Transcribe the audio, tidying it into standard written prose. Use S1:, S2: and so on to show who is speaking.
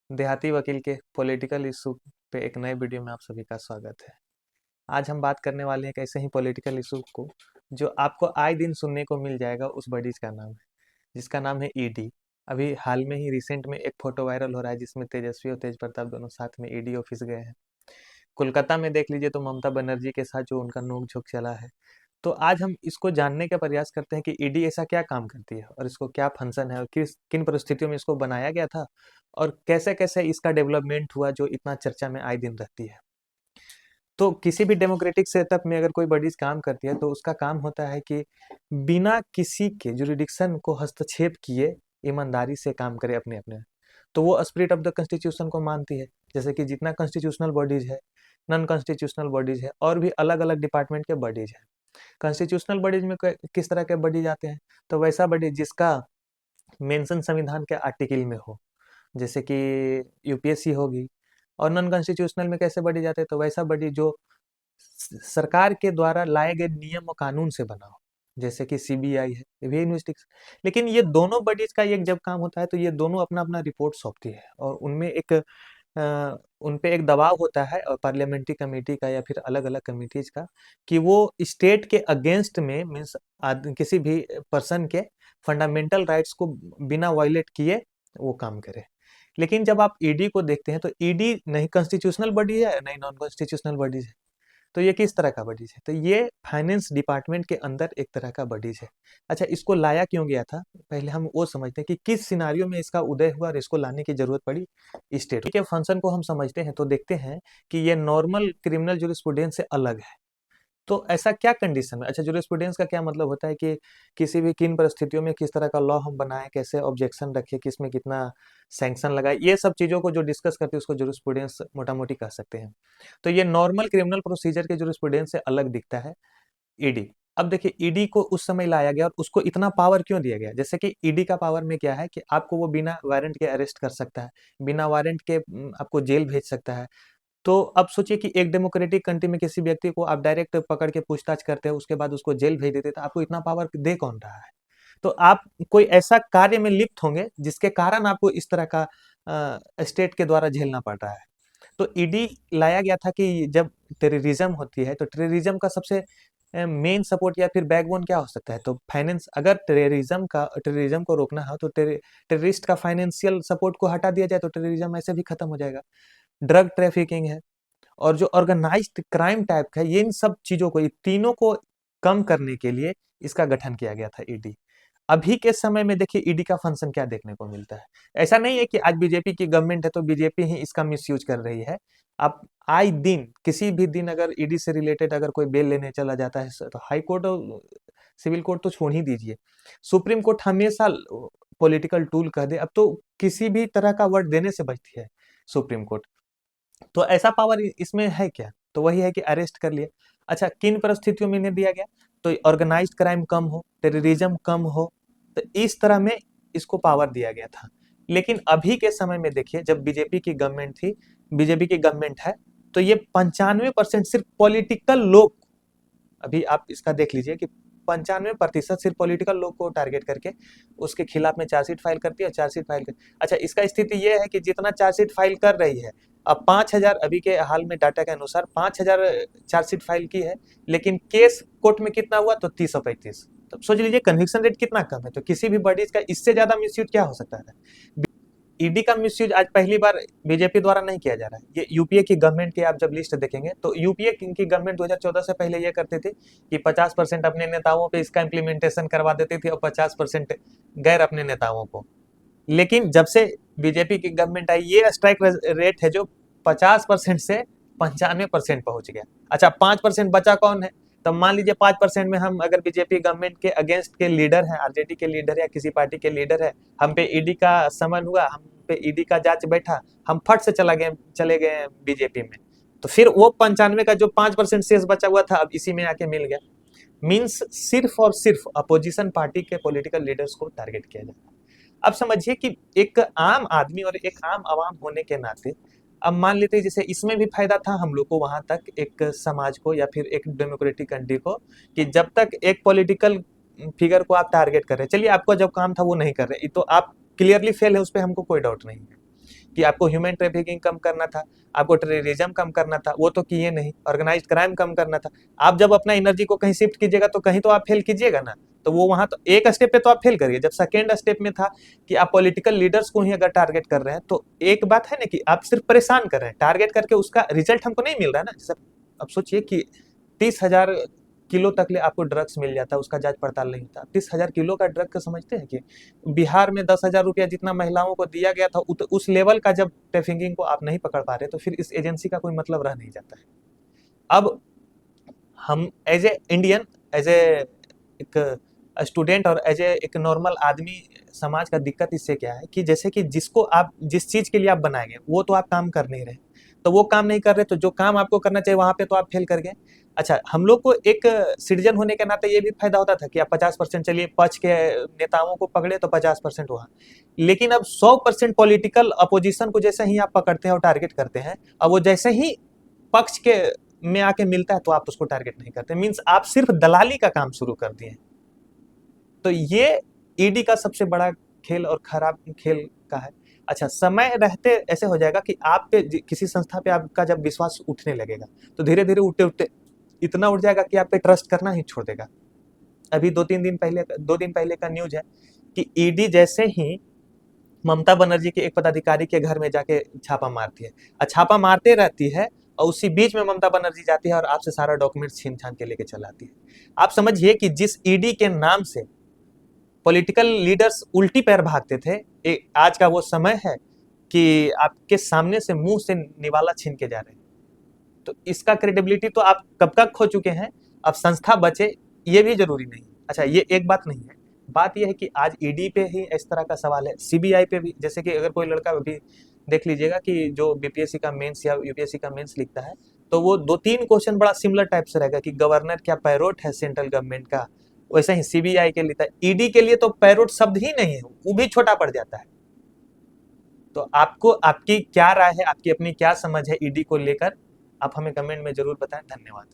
S1: देहाती वकील के पॉलिटिकल इशू पे एक नए वीडियो में आप सभी का स्वागत है। आज हम बात करने वाले हैं एक ऐसे ही पॉलिटिकल इशू को जो आपको आए दिन सुनने को मिल जाएगा। उस बडीज का नाम है, जिसका नाम है ईडी। अभी हाल में ही रिसेंट में एक फोटो वायरल हो रहा है जिसमें तेजस्वी और तेज प्रताप दोनों साथ में ईडी ऑफिस गए हैं। कोलकाता में देख लीजिए तो ममता बनर्जी के साथ जो उनका नोक झोंक चला है। तो आज हम इसको जानने का प्रयास करते हैं कि ईडी ऐसा क्या काम करती है और इसको क्या फंक्शन है और किस किन परिस्थितियों में इसको बनाया गया था और कैसे कैसे इसका डेवलपमेंट हुआ जो इतना चर्चा में आए दिन रहती है। तो किसी भी डेमोक्रेटिक सेटअप में अगर कोई बॉडीज काम करती है तो उसका काम होता है कि बिना किसी के जुरिडिक्शन को हस्तक्षेप किए ईमानदारी से काम करे अपने अपने। तो वो स्पिरिट ऑफ द कॉन्स्टिट्यूशन को मानती है। जैसे कि जितना कॉन्स्टिट्यूशनल बॉडीज है, नॉन कॉन्स्टिट्यूशनल बॉडीज है और भी अलग अलग डिपार्टमेंट के बॉडीज है। कॉन्स्टिट्यूशनल बॉडीज में किस तरह के बॉडीज आते हैं, तो वैसा बॉडी जिसका मेंशन संविधान के आर्टिकल में हो, जैसे कि यूपीएससी होगी। और नॉन कॉन्स्टिट्यूशनल में कैसे बॉडी जाते हैं, तो वैसा बॉडी जो सरकार के द्वारा लाए गए नियम और कानून से बना हो, जैसे कि सीबीआई है, ये भी इन्वेस्टिगेशन। लेकिन ये दोनों बॉडीज का एक जब काम होता है तो ये दोनों अपना अपना रिपोर्ट सौंपती है और उनमें एक उन पे एक दबाव होता है और पार्लियामेंट्री कमेटी का या फिर अलग अलग कमिटीज का कि वो स्टेट के अगेंस्ट में मीन्स किसी भी पर्सन के फंडामेंटल राइट्स को बिना वायलेट किए वो काम करे। लेकिन जब आप ईडी को देखते हैं तो ईडी नहीं कॉन्स्टिट्यूशनल बॉडी है नहीं नॉन कॉन्स्टिट्यूशनल बॉडीज है। तो ये किस तरह का बडीज है, तो ये फाइनेंस डिपार्टमेंट के अंदर एक तरह का बडीज है। अच्छा, इसको लाया क्यों गया था, पहले हम वो समझते हैं कि किस सिनारियो में इसका उदय हुआ और इसको लाने की जरूरत पड़ी स्टेट के फंक्शन को हम समझते हैं तो देखते हैं कि ये नॉर्मल क्रिमिनल जूरिस्प्रूडेंस से अलग है। तो ऐसा क्या कंडीशन है। अच्छा, जूरिस्प्रूडेंस का क्या मतलब होता है कि किसी भी किन परिस्थितियों में किस तरह का लॉ हम बनाएं, कैसे ऑब्जेक्शन रखें, किस में कितना सैंक्शन लगाए, ये सब चीजों को जो डिस्कस करते हैं उसको जूरिस्प्रूडेंस मोटा मोटी कह सकते हैं। तो ये नॉर्मल क्रिमिनल प्रोसीजर के जूरिस्प्रूडेंस से अलग दिखता है ईडी। अब देखिए, ईडी को उस समय लाया गया और उसको इतना पावर क्यों दिया गया। जैसे कि ईडी का पावर में क्या है कि आपको वो बिना वारंट के अरेस्ट कर सकता है, बिना वारंट के आपको जेल भेज सकता है। तो अब सोचिए कि एक डेमोक्रेटिक कंट्री में किसी व्यक्ति को आप डायरेक्ट पकड़ के पूछताछ करते हैं, उसके बाद उसको जेल भेज देते, तो आपको इतना पावर दे कौन रहा है। तो आप कोई ऐसा कार्य में लिप्त होंगे जिसके कारण आपको इस तरह का स्टेट के द्वारा झेलना पड़ रहा है। तो ईडी लाया गया था कि जब टेररिज्म होती है तो टेररिज्म का सबसे मेन सपोर्ट या फिर बैकबोन क्या हो सकता है, तो फाइनेंस। अगर टेररिज्म को रोकना हो तो टेररिस्ट का फाइनेंशियल सपोर्ट को हटा दिया जाए तो टेररिज्म ऐसे भी खत्म हो जाएगा। ड्रग ट्रैफिकिंग है और जो ऑर्गेनाइज्ड क्राइम टाइप का है, ये इन सब चीजों को, ये तीनों को कम करने के लिए इसका गठन किया गया था ईडी। अभी के समय में देखिए ईडी का फंक्शन क्या देखने को मिलता है। ऐसा नहीं है कि आज बीजेपी की गवर्नमेंट है तो बीजेपी ही इसका मिसयूज कर रही है। आप आए दिन किसी भी दिन अगर ईडी से रिलेटेड अगर कोई बेल लेने चला जाता है तो हाई कोर्ट और सिविल कोर्ट तो छोड़ ही दीजिए, सुप्रीम कोर्ट हमेशा पॉलिटिकल टूल कह दे, अब तो किसी भी तरह का वर्ड देने से बचती है सुप्रीम कोर्ट। तो ऐसा पावर इसमें है क्या, तो वही है कि अरेस्ट कर लिया। अच्छा, किन परिस्थितियों में इन्हें दिया गया, तो ऑर्गेनाइज्ड क्राइम कम हो, टेररिज्म कम हो, तो इस तरह में इसको पावर दिया गया था। लेकिन अभी के समय में देखिए, जब बीजेपी की गवर्नमेंट थी, बीजेपी की गवर्नमेंट है, तो ये 95% सिर्फ पॉलिटिकल लोग, अभी आप इसका देख लीजिए कि 95% सिर्फ पॉलिटिकल लोग को टारगेट करके उसके खिलाफ में चार्जशीट फाइल करती है और चार्जशीट फाइल कर। अच्छा, इसका स्थिति ये है कि जितना चार्जशीट फाइल कर रही है, अब 5,000 अभी के हाल में डाटा के अनुसार 5,000 चार्जशीट फाइल की है, लेकिन केस कोर्ट में कितना हुआ, तो 30-35। तो सोच लीजिए कन्विक्शन रेट कितना कम है। तो किसी भी बॉडीज का इससे ज्यादा मिसयूज क्या हो सकता है। ईडी का मिसयूज आज पहली बार बीजेपी द्वारा नहीं किया जा रहा है। ये यूपीए की गवर्नमेंट की आप जब लिस्ट देखेंगे तो यूपीए की गवर्नमेंट 2014 से पहले ये करते थे कि 50% अपने नेताओं पे इसका इम्प्लीमेंटेशन करवा देती थी और 50% गैर अपने नेताओं को। लेकिन जब से बीजेपी की गवर्नमेंट आई, ये स्ट्राइक रेट है जो 50% से 95% पहुंच गया। अच्छा, 5% बचा कौन है, तो मान लीजिए 5% में हम अगर बीजेपी गवर्नमेंट के अगेंस्ट के लीडर हैं, आरजेडी के लीडर या किसी पार्टी के लीडर है, हम पे ईडी का समन हुआ, हम पे ईडी का जांच बैठा, हम फट से चले गए बीजेपी में, तो फिर वो 95 का जो 5% शेष बचा हुआ था अब इसी में आके मिल गया। मीन्स सिर्फ और सिर्फ अपोजिशन पार्टी के पॉलिटिकल लीडर्स को टारगेट किया जाता है। अब समझिए कि एक आम आदमी और एक आम आवाम होने के नाते, अब मान लेते हैं जैसे इसमें भी फायदा था हम लोग को वहां तक एक समाज को या फिर एक डेमोक्रेटिक कंट्री को, कि जब तक एक पॉलिटिकल फिगर को आप टारगेट कर रहे हैं, चलिए आपका जब काम था वो नहीं कर रहे, तो आप क्लियरली फेल है, उस पर हमको कोई डाउट नहीं है। कि आपको ह्यूमन ट्रैफिकिंग कम करना था, आपको टेररिज्म कम करना था, वो तो किए नहीं। ऑर्गेनाइज्ड क्राइम कम करना था। आप जब अपना एनर्जी को कहीं शिफ्ट कीजिएगा तो कहीं तो आप फेल कीजिएगा ना। तो वो वहां तो एक स्टेप पे तो आप फेल करिए। जब सेकेंड स्टेप में था कि आप पॉलिटिकल लीडर्स को ही अगर टारगेट कर रहे हैं, तो एक बात है ना कि आप सिर्फ परेशान कर रहे हैं, टारगेट करके उसका रिजल्ट हमको नहीं मिल रहा है ना। जैसे अब सोचिए कि 30,000 किलो तक ले आपको ड्रग्स मिल जाता है, उसका जांच पड़ताल नहीं होता। 30,000 किलो का ड्रग का समझते हैं कि बिहार में 10,000 रुपया जितना महिलाओं को दिया गया था, उस लेवल का जब ट्रैफिकिंग को आप नहीं पकड़ पा रहे, तो फिर इस एजेंसी का कोई मतलब रह नहीं जाता है। अब हम as a Indian, as a एक स्टूडेंट और एज ए एक नॉर्मल आदमी, समाज का दिक्कत इससे क्या है कि जैसे कि जिसको आप जिस चीज के लिए आप बनाएंगे वो तो आप काम कर नहीं रहे, तो वो काम नहीं कर रहे, तो जो काम आपको करना चाहिए वहां पे तो आप फेल कर गए। अच्छा, हम लोग को एक सिटीजन होने के नाते ये भी फायदा होता था कि आप 50% चलिए पक्ष के नेताओं को पकड़े तो 50% वहां, लेकिन अब 100% पॉलिटिकल अपोजिशन को जैसे ही आप पकड़ते हैं और टारगेट करते हैं, अब वो जैसे ही पक्ष के में आके मिलता है तो आप उसको टारगेट नहीं करते, मीन्स आप सिर्फ दलाली का काम शुरू कर दिए। तो ये ईडी का सबसे बड़ा खेल और खराब खेल का है। अच्छा, समय रहते ऐसे हो जाएगा कि आप पे किसी संस्था पे आपका जब विश्वास उठने लगेगा, तो धीरे धीरे उठते उठते इतना उठ जाएगा कि आप पे ट्रस्ट करना ही छोड़ देगा। अभी 2 दिन पहले का न्यूज है कि ईडी जैसे ही ममता बनर्जी के एक पदाधिकारी के घर में जाके छापा मारती है, छापा मारते रहती है, और उसी बीच में ममता बनर्जी जाती है और आपसे सारा डॉक्यूमेंट छीन छान के लेके चलाती है। आप समझिए कि जिस ईडी के नाम से पॉलिटिकल लीडर्स उल्टी पैर भागते थे, आज का वो समय है कि आपके सामने से मुंह से निवाला छीन के जा रहे हैं। तो इसका क्रेडिबिलिटी तो आप कब का खो चुके हैं। अब संस्था बचे ये भी जरूरी नहीं। अच्छा, ये एक बात नहीं है, बात यह है कि आज ईडी पे ही इस तरह का सवाल है, सीबीआई पे भी। जैसे कि अगर कोई लड़का अभी देख लीजिएगा कि जो बीपीएससी का मेंस या यूपीएससी का मेंस लिखता है, तो वो 2-3 क्वेश्चन बड़ा सिमिलर टाइप से रहेगा कि गवर्नर क्या पैरोट है सेंट्रल गवर्नमेंट का। वैसे ही सीबीआई के लिए था, ईडी के लिए तो पैरोट शब्द ही नहीं है, वो भी छोटा पड़ जाता है। तो आपको आपकी क्या राय है, आपकी अपनी क्या समझ है ईडी को लेकर, आप हमें कमेंट में जरूर बताएं। धन्यवाद।